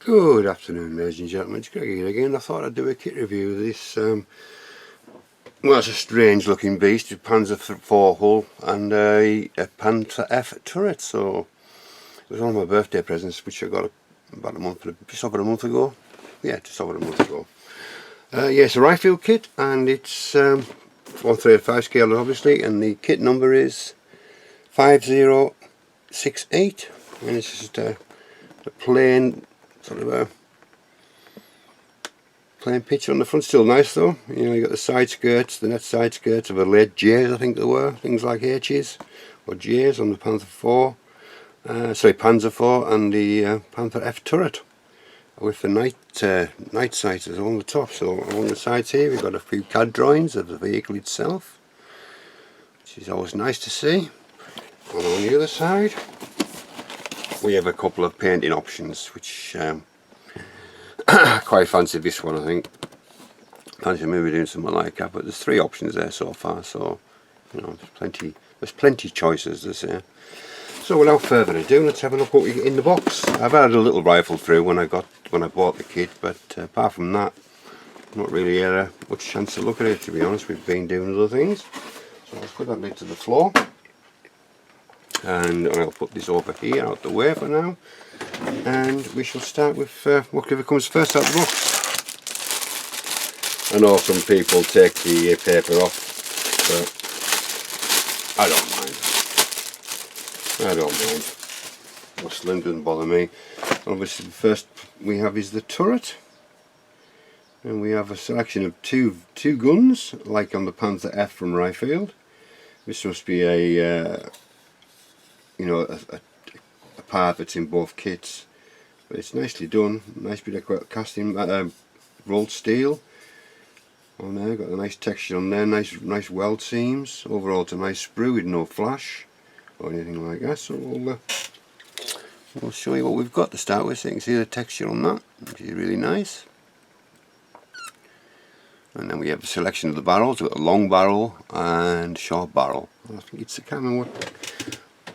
Good afternoon, ladies and gentlemen, it's Greg here again. I thought I'd do a kit review of this, well, it's a strange looking beast with Panther 4 hull and a Panther F turret. So it was one of my birthday presents which I got about just over a month ago. Yeah, just over a month ago. Yeah, it's a Ryefield kit and it's 1/35 scale obviously, and the kit number is 5068, and it's just a plain sort of a plain picture on the front. Still nice though. You know, you got the side skirts, the net side skirts of a late J's, I think they were, things like H's or J's on the Panther 4, Panzer 4, and the Panther F turret with the night sights on the top. So along the sides here we've got a few CAD drawings of the vehicle itself, which is always nice to see. And on the other side we have a couple of painting options, which quite fancy this one. I think fancy maybe doing something like that, but there's 3 options there so far, so you know, there's plenty choices to say. So without further ado, let's have a look what we get in the box. I've had a little rifle through when I bought the kit, but apart from that, not really had much chance to look at it, to be honest. We've been doing other things. So let's put that lid to the floor, and I'll put this over here out the way for now, and we shall start with whatever comes first out of the box. I know some people take the paper off, but I don't mind. Rustling doesn't bother me. Obviously the first we have is the turret, and we have a selection of two guns like on the Panther F from Ryefield. This must be a you know, a part that's in both kits, but it's nicely done. Nice bit of casting rolled steel on there. Got a nice texture on there. Nice weld seams. Overall, it's a nice sprue with no flash or anything like that. So we'll show you what we've got to start with, so you can see the texture on that, which is really nice. And then we have a selection of the barrels. We've got a long barrel and short barrel. I think it's the camera one.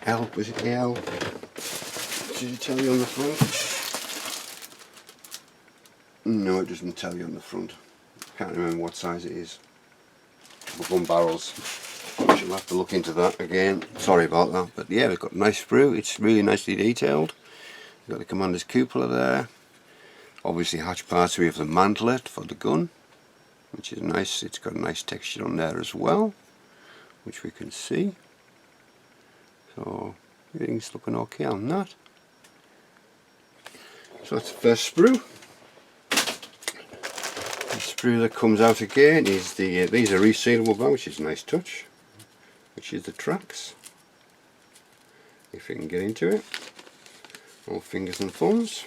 L, was it L? Did it tell you on the front? No, it doesn't tell you on the front. I can't remember what size it is. Gun barrels. I shall have to look into that again. Sorry about that. But yeah, we've got a nice sprue. It's really nicely detailed. We've got the commander's cupola there. Obviously hatch parts, we have the mantlet for the gun, which is nice. It's got a nice texture on there as well, which we can see. So everything's looking okay on that. So that's the first sprue. The sprue that comes out again is these are resealable back, which is a nice touch, which is the tracks. If we can get into it, all fingers and thumbs.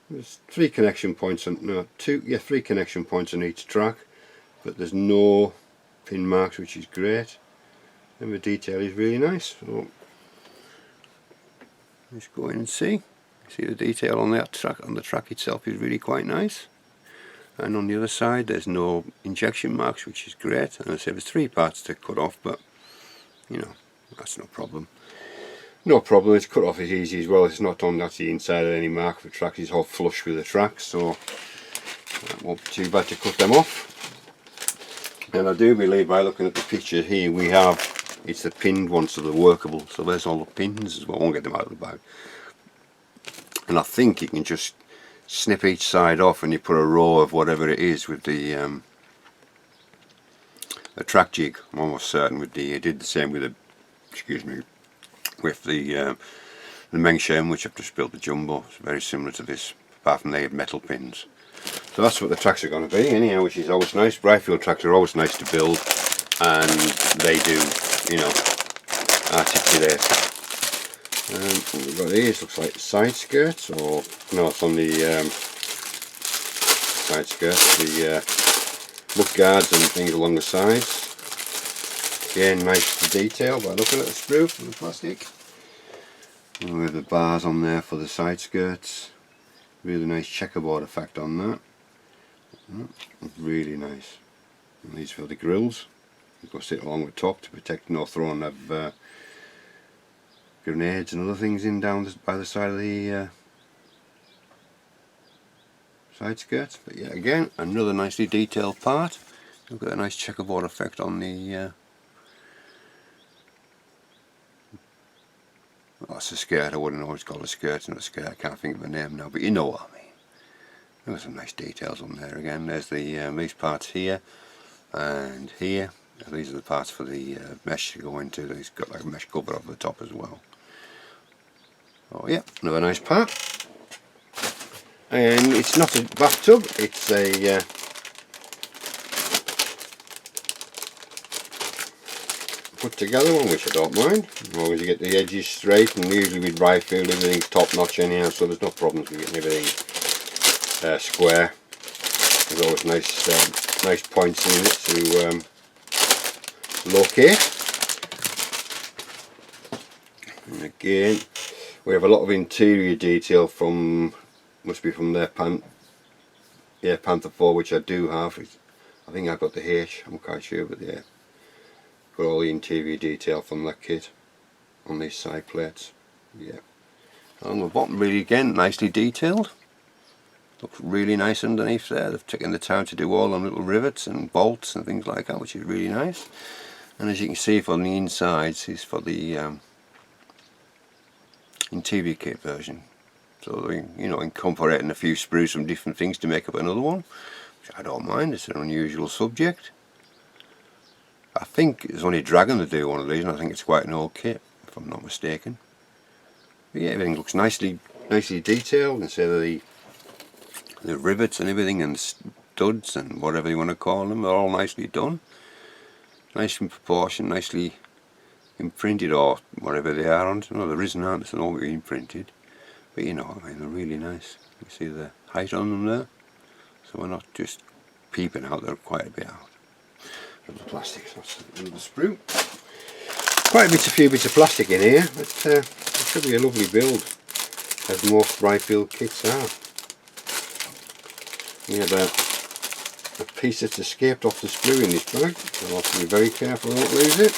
There's 3 connection points on, no, 3 connection points on each track, but there's no pin marks, which is great, and the detail is really nice. So let's go in and see the detail on that track. On the track itself is really quite nice, and on the other side there's no injection marks, which is great. And I say there's 3 parts to cut off, but you know, that's no problem. No problem, it's cut off as easy as well. It's not on the inside of any mark for tracks, it's all flush with the tracks, so that won't be too bad to cut them off. And I do believe by looking at the picture here we have, it's the pinned ones, so they're workable. So there's all the pins as well. I won't get them out of the bag. And I think you can just snip each side off and you put a row of whatever it is with the track jig. I'm almost certain I did the same with the, with the Mengshen, which I've just built the jumbo. It's very similar to this, apart from they have metal pins. So that's what the tracks are going to be anyhow, which is always nice. Ryefield tracks are always nice to build, and they do, you know, articulate. What we've got here looks like side skirts, or no, it's on the side skirts, the mud guards and things along the sides. Again, nice detail by looking at the sprue from the plastic. And we have the bars on there for the side skirts. Really nice checkerboard effect on that. Really nice. And these for the grills. It will sit along the top to protect no throwing of grenades and other things in down by the side of the side skirts. But yeah, again, another nicely detailed part. Look at a nice checkerboard effect on the well, that's a skirt. I wouldn't know what it's called, a skirt. It's not a skirt, I can't think of the name now, but you know what I mean. There's some nice details on there again. There's the these parts here and here. These are the parts for the mesh to go into. It's got like a mesh cover over the top as well. Oh yeah, another nice part. And it's not a bathtub, it's a put together one, which I don't mind, as long as you get the edges straight. And usually with Ryefield everything's top notch anyhow, so there's no problems with getting everything square. There's always nice points in it to locate. And again, we have a lot of interior detail from, must be from their Panther 4, which I do have. I think I've got the H, I'm quite sure, but yeah, got all the interior detail from that kit on these side plates. Yeah, on the bottom, really again nicely detailed. Looks really nice underneath there. They've taken the time to do all them little rivets and bolts and things like that, which is really nice. And as you can see from the insides, is for the interior kit version. So you know, incorporating a few sprues from different things to make up another one, which I don't mind. It's an unusual subject. I think it's only Dragon to do one of these, and I think it's quite an old kit, if I'm not mistaken. But yeah, everything looks nicely detailed, and so the rivets and everything and studs and whatever you want to call them, they're all nicely done. Nice in proportion, nicely imprinted, or whatever they are on. No, there isn't, aren't there? They're all imprinted. But you know what I mean, they're really nice. You see the height on them there? So we're not just peeping out, they're quite a bit out. And the plastic, so that's another sprue. Quite a few bits of plastic in here, but it should be a lovely build, as most Ryefield kits are. We have a piece that's escaped off the sprue in this bag, so I'll have to be very careful I don't lose it.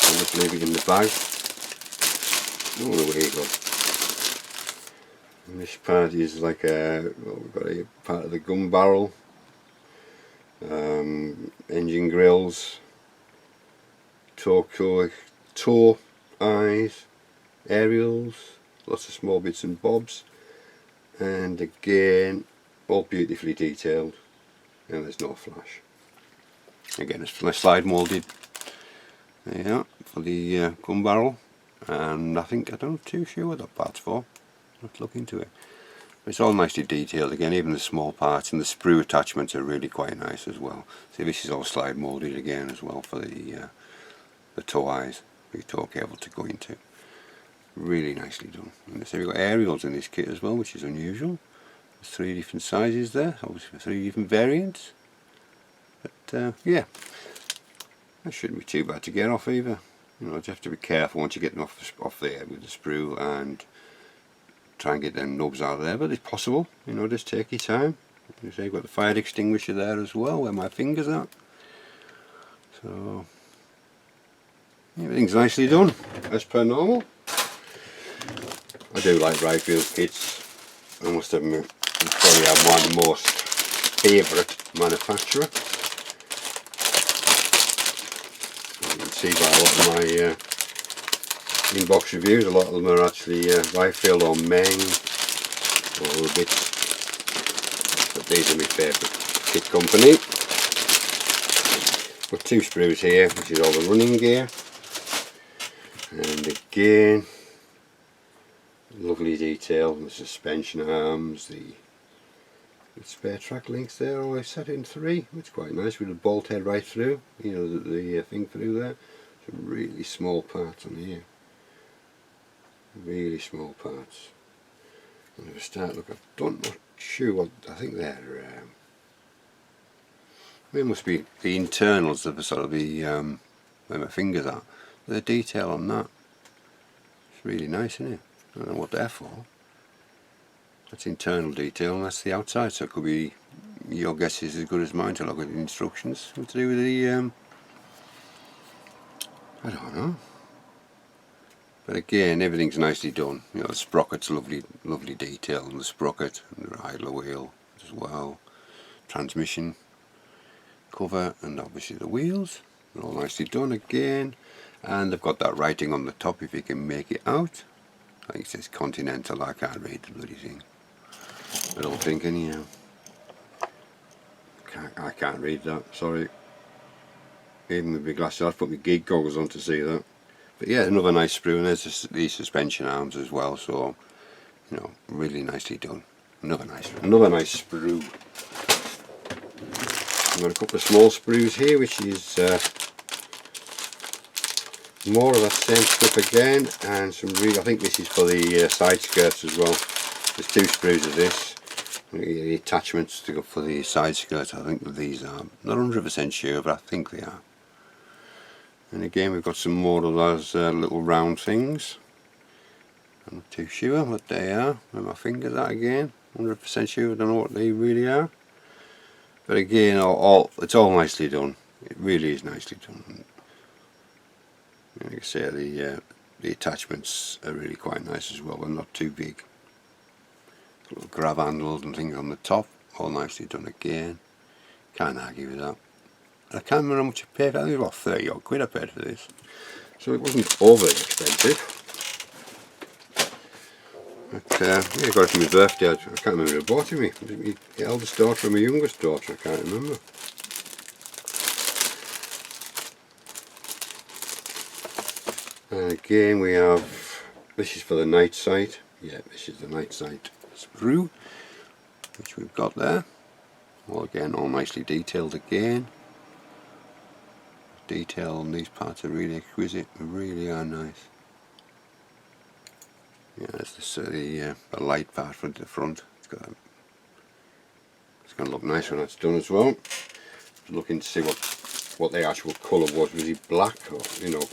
I'll just leave it in the bag. Oh, there we go. And this part is like we've got a part of the gun barrel, engine grills, toe eyes, aerials, lots of small bits and bobs, and again all beautifully detailed, and there's no flash. Again, it's slide moulded, yeah, for the gun barrel, and I'm not too sure what that part's for. Let's look into it. It's all nicely detailed again, even the small parts, and the sprue attachments are really quite nice as well. See, this is all slide moulded again as well for the toe eyes, for your toe cable to go into. Really nicely done. And so we've got aerials in this kit as well, which is unusual. There's 3 different sizes there, obviously 3 different variants. But yeah, that shouldn't be too bad to get off either. You know, you have to be careful once you get them off there with the sprue, and try and get them nubs out of there, but it's possible. You know, just take your time. You see, you've got the fire extinguisher there as well, where my finger's at. So everything's nicely done, as per normal. I do like Ryefield kits. I must admit, probably I'm one of the most favourite manufacturer. You can see by a lot of my inbox reviews, a lot of them are actually Ryefield or Meng or other bits, but these are my favourite kit company. Got 2 sprues here, which is all the running gear, and again lovely detail, the suspension arms, the spare track links there, always set in 3, which is quite nice, with the bolt head right through, you know, the thing through there. Some really small parts on here. Really small parts. And if I start look, not sure what, I think they're they must be the internals of the sort of the where my fingers are. The detail on that, it's really nice, isn't it? I don't know what they're for. That's internal detail, and that's the outside, so it could be, your guess is as good as mine to look at the instructions. What to do with I don't know. But again, everything's nicely done. You know, the sprocket's lovely detail on the sprocket, and the idler wheel as well. Transmission cover, and obviously the wheels. They're all nicely done again. And they've got that writing on the top if you can make it out. I think it says Continental. I can't read the bloody thing. I don't think anyhow. I can't read that, sorry. Even with my glasses, I've put my geek goggles on to see that. But yeah, another nice sprue, and there's these suspension arms as well, so you know, really nicely done. Another nice sprue. I've got a couple of small sprues here, which is more of that same stuff again, and some I think this is for the side skirts as well. There's two sprues of this. The attachments to go for the side skirts, I think that these are. Not 100% sure, but I think they are. And again, we've got some more of those little round things. I'm not too sure what they are. With my fingers out again. 100% sure, I don't know what they really are. But again, it's all nicely done. It really is nicely done. Like I say, the attachments are really quite nice as well. They're not too big. Little grab handles and things on the top. All nicely done again. Can't argue with that. I can't remember how much I paid. I think about 30 odd quid I paid for this. So it wasn't overly expensive. But yeah, I got it for my birthday. I can't remember who I bought it for me. Was it my eldest daughter or my youngest daughter? I can't remember. And again we have, this is for the night sight. Yeah, this is the night sight sprue, which we've got there. Well, again, all nicely detailed again. Detail on these parts are really exquisite, they really are nice. Yeah, that's the light part from the front. It's going to look nice when that's done as well. Looking to see what the actual colour was. Was it black or, you know,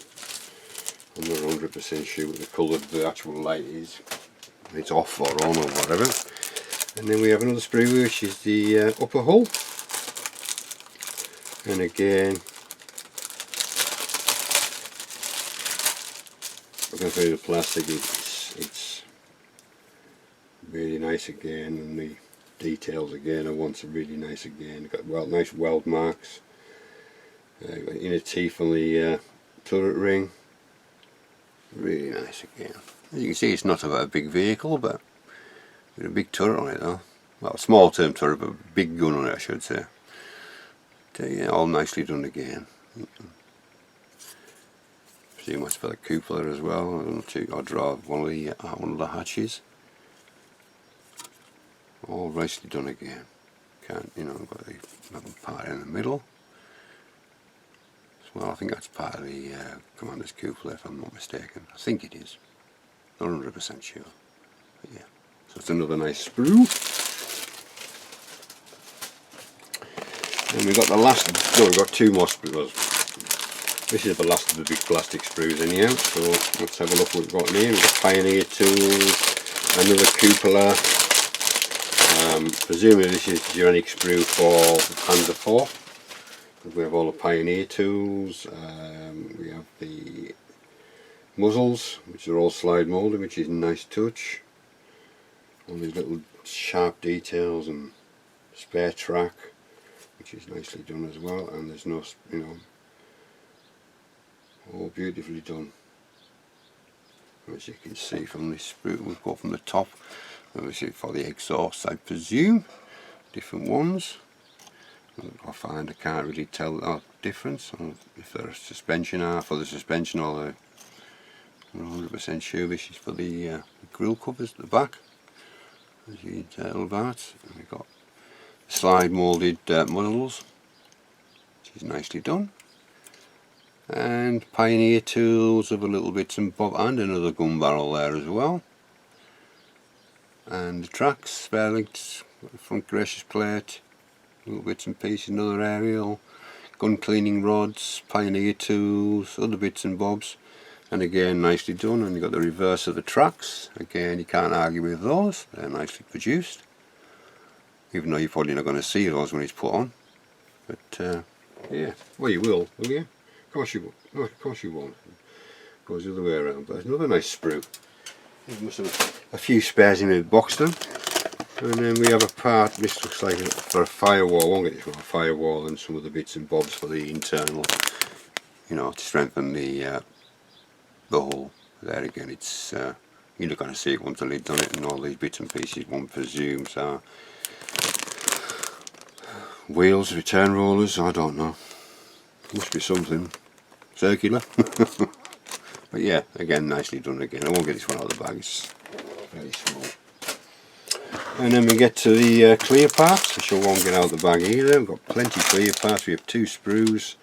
I'm not 100% sure what the colour of the actual light is. It's off or on or whatever. And then we have another sprue, which is the upper hull. And again, looking through the plastic, it's really nice again, and the details again are once really nice again. Got nice weld marks, inner teeth on the turret ring, really nice again. As you can see, it's not a big vehicle, but with a big turret on it though. Well, a small term turret, but a big gun on it, I should say. But, yeah, all nicely done again. Pretty much for the cupola as well. I'll draw one of the hatches. All nicely done again. Can't, you know, got the little part in the middle. Well, I think that's part of the commander's cupola, if I'm not mistaken. I think it is. Not 100% sure. But yeah. So it's another nice sprue. And we've got the last. No, we've got two more sprues. This is the last of the big plastic sprues anyhow, so let's have a look what we've got in here. We've got Pioneer tools, another cupola, presumably this is the Uranic sprue for the Panther 4. We have all the Pioneer tools, we have the muzzles, which are all slide moulded, which is a nice touch. All these little sharp details and spare track, which is nicely done as well, and there's no, you know, all beautifully done. As you can see from this sprue, we've got from the top, obviously for the exhaust I presume, different ones. I can't really tell the difference, if they're suspension are for the suspension or I'm not 100% sure. This is for the grill covers at the back, as you can tell that. And we've got slide moulded muzzles, which is nicely done. And Pioneer tools of a little bits and bob, and another gun barrel there as well. And the tracks, spare links, front gracious plate, little bits and pieces, another aerial, gun cleaning rods, Pioneer tools, other bits and bobs. And again, nicely done. And you've got the reverse of the tracks. Again, you can't argue with those, they're nicely produced. Even though you're probably not going to see those when it's put on. But yeah, well, you will you? Of course you won't. No, of course you won't. Goes the other way around. But there's another nice sprue. There must have a few spares in the box then. And then we have a part, this looks like for a firewall. I won't get this one, a firewall and some of the bits and bobs for the internal, you know, to strengthen the hull. There again, it's you're not going to see it once the lid's on it, and all these bits and pieces one presumes are wheels, return rollers, I don't know. Must be something circular. But yeah, again, nicely done again. I won't get this one out of the bag, it's very small. And then we get to the clear parts, which I won't get out of the bag either. We've got plenty of clear parts. We have 2 sprues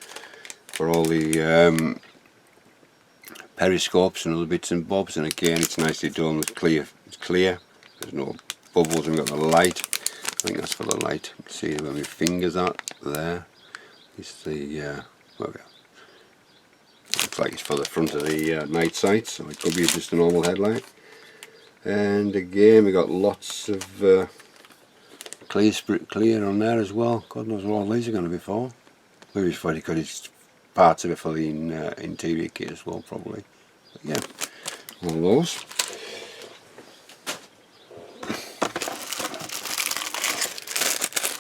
for all the periscopes and other bits and bobs, and again it's nicely done. It's clear, there's no bubbles. And we've got the light, I think that's for the light. You can see where my fingers are there. It's the well, looks like it's for the front of the night sight, so it could be just a normal headlight. And again we got lots of clear on there as well. God knows what all these are going to be for. Maybe it's funny because it's parts of it for the interior kit as well, probably. But yeah, all those.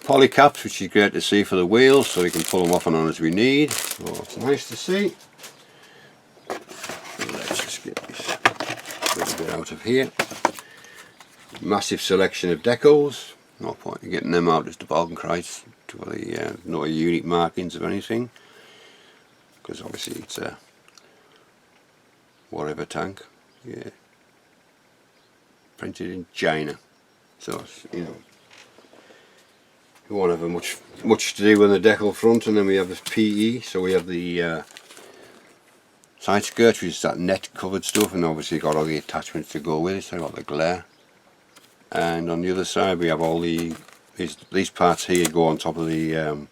Poly caps, which is great to see for the wheels, so we can pull them off and on as we need. So it's nice to see. Let's just get this little bit out of here. Massive selection of decals. No point in getting them out just to bargain price for the no unique markings of anything, because obviously it's a whatever tank. Yeah, printed in China, so you know we won't have much to do with the decal front. And then we have this PE, so we have the side skirt, which is that net covered stuff, and obviously got all the attachments to go with it. So I've got the glare, and on the other side we have all these parts here go on top of the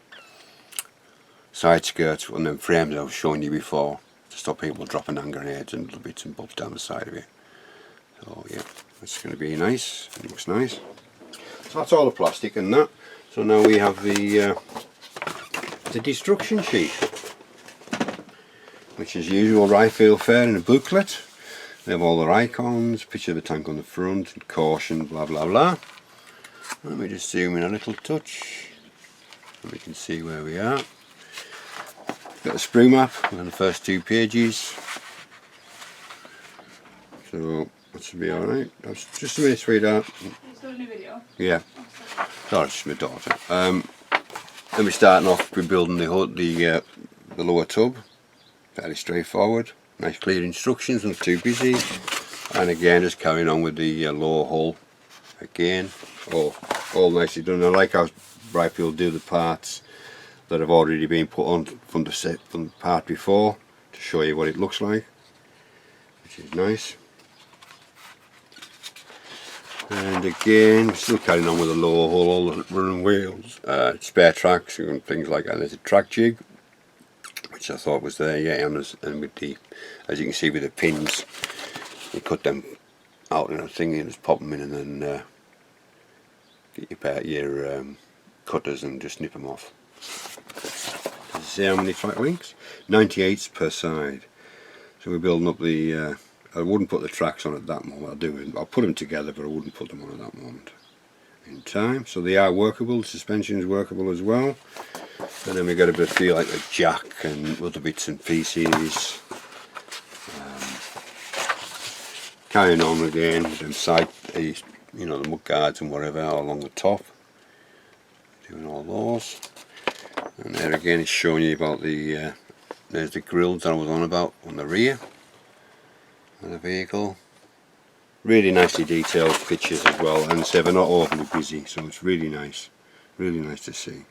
side skirts and then frames I was showing you before, to stop people dropping hand grenades and little bits and bobs down the side of it. So yeah, it's going to be nice. It looks nice. So that's all the plastic and that. So now we have the destruction sheet, which is usual Ryefield fare in a booklet. They have all their icons, picture of the tank on the front, and caution, blah blah blah. Let me just zoom in a little touch so we can see where we are. Got the sprue map on the first 2 pages. So that should be alright. That's just a minute, sweetheart. Are you still in a video? Yeah. Sorry, it's my daughter. Then we're starting off with building the lower tub. Fairly straightforward. Nice clear instructions, not too busy. And again, just carrying on with the lower hull. Again, all nicely done. I like how Ryefield do the parts that have already been put on from the part before, to show you what it looks like, which is nice. And again, we're still carrying on with the lower hull, all the running wheels, spare tracks and things like that. There's a track jig, which I thought was there, yeah, and with the, as you can see with the pins, you cut them out in a thing and just pop them in, and then get your cutters and just snip them off. See how many track links? 98s per side. So we're building up the I wouldn't put the tracks on at that moment. I'll put them together, but I wouldn't put them on at that moment in time. So they are workable. The suspension is workable as well. And then we got a bit of feel like the jack and other bits and pieces. Carrying on again with them side, you know, the mud guards and whatever along the top. Doing all those. And there again it's showing you about the there's the grills that I was on about on the rear of the vehicle. Really nicely detailed pictures as well, and so they're not overly busy, so it's really nice to see.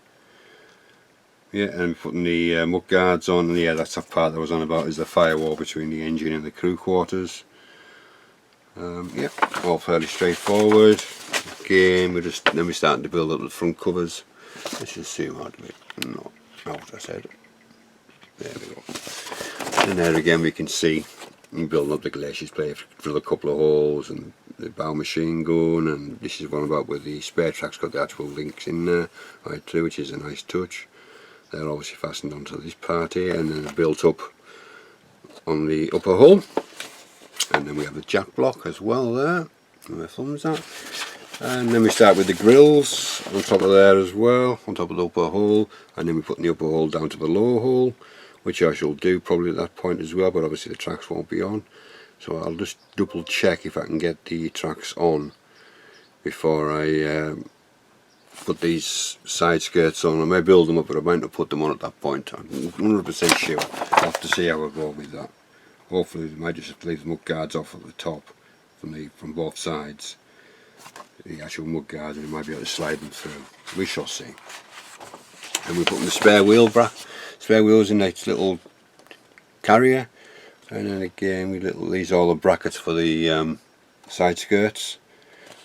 Yeah, and putting the mud guards on, and yeah, that's the part that I was on about, is the firewall between the engine and the crew quarters. Yeah, all fairly straightforward. Again, then we're starting to build up the front covers. Let's just zoom out a bit. No, out I said. There we go. And there again we can see building up the glaciers plate, drill a couple of holes, and the bow machine gun, and this is one about where the spare track's got the actual links in there right through, which is a nice touch. they're obviously fastened onto this part here, and then they're built up on the upper hull. And then we have the jack block as well there, where my thumb's at. And then we start with the grills on top of there as well, on top of the upper hull, and then we put the upper hull down to the lower hull, which I shall do probably at that point as well, but obviously the tracks won't be on. So I'll just double check if I can get the tracks on before I put these side skirts on. I may build them up, but I might not put them on at that point. I'm 100% sure. I'll have to see how I go with that. Hopefully they might just leave the mud guards off at the top from both sides. The actual mud guards, and we might be able to slide them through. We shall see. And we're putting the spare wheels in this little carrier, and then again these are all the brackets for the side skirts,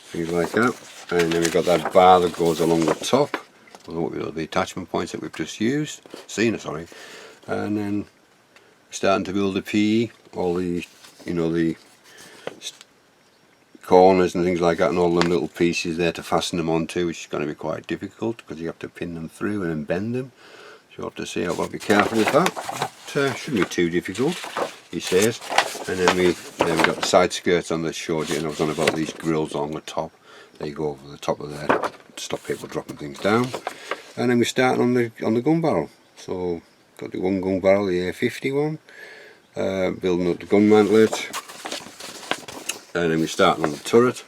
things like that. And then we've got that bar that goes along the top, the attachment points that we've just seen. And then we're starting to build the PE, all the the corners and things like that, and all them little pieces there to fasten them onto, which is going to be quite difficult because you have to pin them through and then bend them. So you'll have to see. I've got to be careful with that. It shouldn't be too difficult, he says. And then we've got the side skirts on the short, and I was on about these grills on the top. They go over the top of there to stop people dropping things down. And then we start on the gun barrel. So got the one gun barrel, the A50 one. Building up the gun mantlet. And then we start on the turret,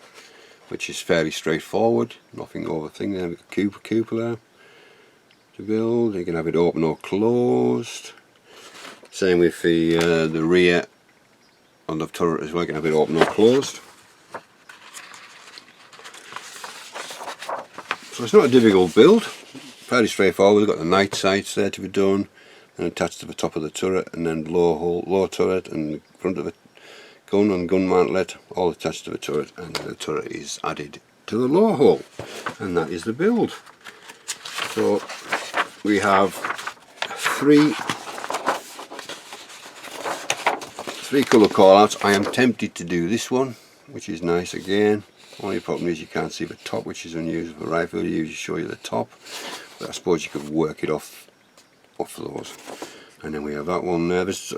which is fairly straightforward. Nothing over thing there. We've got cupola to build. You can have it open or closed. Same with the rear on the turret as well. You can have it open or closed. So it's not a difficult build, fairly straightforward. We've got the night sights there to be done, and attached to the top of the turret, and then lower turret and the front of the gun and gun mantlet, all attached to the turret, and then the turret is added to the lower hull, and that is the build. So we have three colour callouts. I am tempted to do this one, which is nice again. Only problem is you can't see the top, which is unusual for Ryefield. They usually show you the top, but I suppose you could work it off those. And then we have that one there, which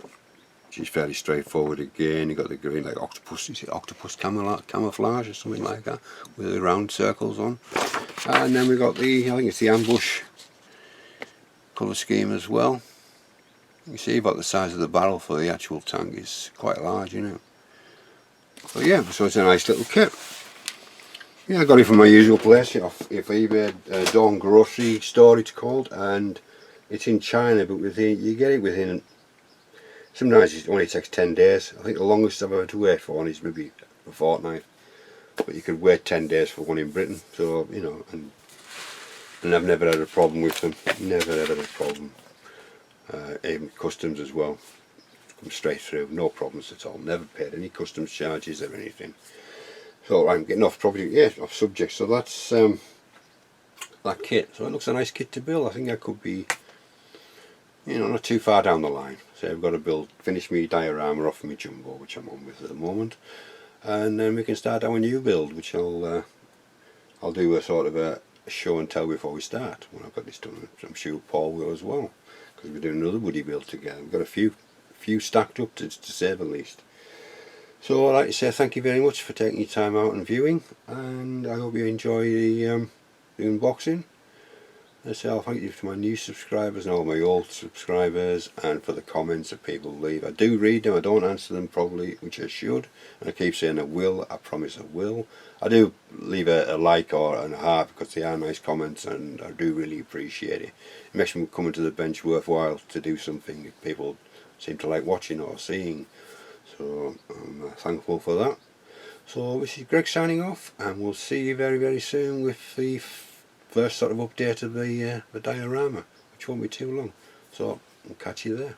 is fairly straightforward again. You got the green, like octopus, is it octopus camouflage or something like that, with the round circles on. And then we got I think it's the ambush colour scheme as well. You see about the size of the barrel for the actual tank is quite large, But yeah, so it's a nice little kit. Yeah, I got it from my usual place off eBay, Dawn Grocery Store it's called, and it's in China, but you get it within, sometimes it only takes 10 days. I think the longest I've ever to wait for one is maybe a fortnight, but you could wait 10 days for one in Britain, so and I've never had a problem with them, never ever had a problem. Even customs as well, come straight through, no problems at all, never paid any customs charges or anything. So I'm getting off off subject. So that's that kit. So it looks a nice kit to build. I think that could be, not too far down the line. So I've got to finish me diorama off my jumbo, which I'm on with at the moment, and then we can start our new build, which I'll do a sort of a show and tell before we start when I've got this done. I'm sure Paul will as well, because we're doing another woody build together. We've got a few stacked up to say the least. So I'd like to say thank you very much for taking your time out and viewing, and I hope you enjoy the unboxing. As I say, I'll thank you to my new subscribers and all my old subscribers, and for the comments that people leave. I do read them, I don't answer them probably, which I should, and I keep saying I will, I promise I will. I do leave a like or a heart because they are nice comments, and I do really appreciate it. It makes me coming to the bench worthwhile to do something that people seem to like watching or seeing. So I'm thankful for that. So this is Greg signing off, and we'll see you very, very soon with the first sort of update of the diorama, which won't be too long. So I'll catch you there.